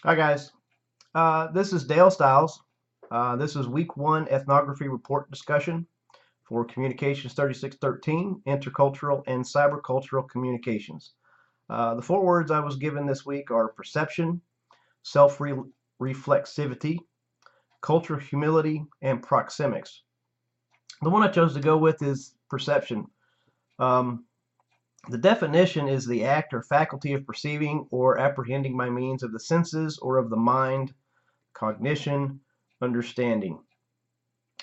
Hi guys, this is Dale Stiles. This is week one ethnography report discussion for Communications 3613, Intercultural and Cybercultural Communications. The four words I was given this week are perception, self-reflexivity, cultural humility, and proxemics. The one I chose to go with is perception. Um, the definition is the act or faculty of perceiving or apprehending by means of the senses or of the mind, cognition, understanding.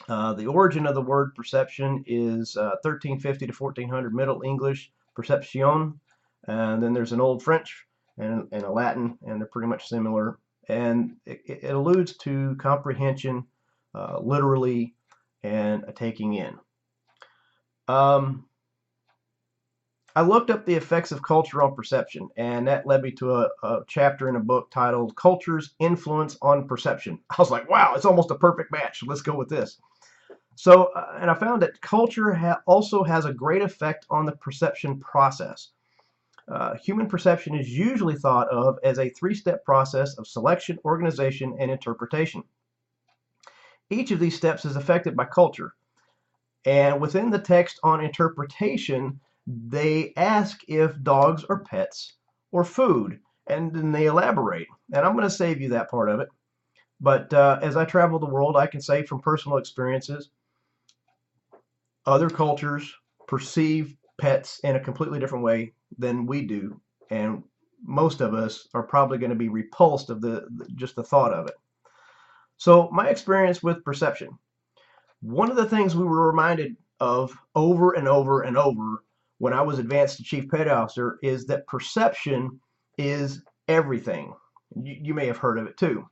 The origin of the word perception is 1350 to 1400 Middle English perception, and then there's an Old French and a Latin, and they're pretty much similar. And it alludes to comprehension, literally, and a taking in. I looked up the effects of culture on perception, and that led me to a chapter in a book titled Culture's Influence on Perception. I was like, wow, it's almost a perfect match. Let's go with this. So, and I found that culture also has a great effect on the perception process. Human perception is usually thought of as a three-step process of selection, organization, and interpretation. Each of these steps is affected by culture. And within the text on interpretation, they ask if dogs are pets or food, and then they elaborate. And I'm going to save you that part of it. But as I travel the world, I can say from personal experiences, other cultures perceive pets in a completely different way than we do, and most of us are probably going to be repulsed of just the thought of it. So my experience with perception, one of the things we were reminded of over and over and over when I was advanced to chief petty officer is that perception is everything. You may have heard of it too.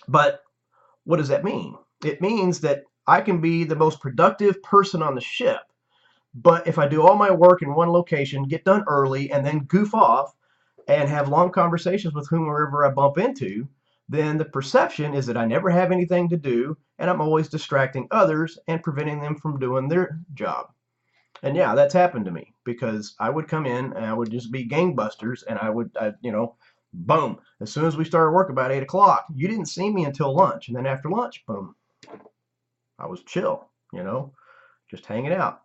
But what does that mean? It means that I can be the most productive person on the ship, but if I do all my work in one location, get done early, and then goof off and have long conversations with whomever I bump into, then the perception is that I never have anything to do, and I'm always distracting others and preventing them from doing their job. And yeah, that's happened to me because I would come in and I would just be gangbusters, and boom, as soon as we started work about 8 o'clock, you didn't see me until lunch. And then after lunch, boom, I was chill, just hanging out.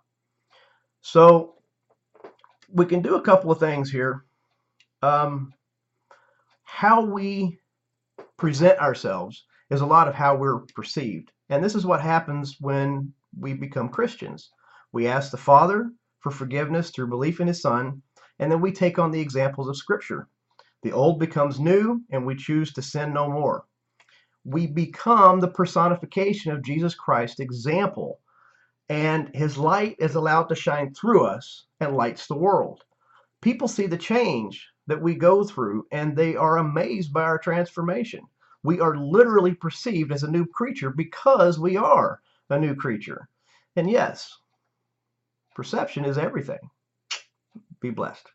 So we can do a couple of things here. How we present ourselves is a lot of how we're perceived. And this is what happens when we become Christians. We ask the Father for forgiveness through belief in His Son, and then we take on the examples of Scripture. The old becomes new, and we choose to sin no more. We become the personification of Jesus Christ's example, and His light is allowed to shine through us and lights the world. People see the change that we go through, and they are amazed by our transformation. We are literally perceived as a new creature because we are a new creature. And yes, perception is everything. Be blessed.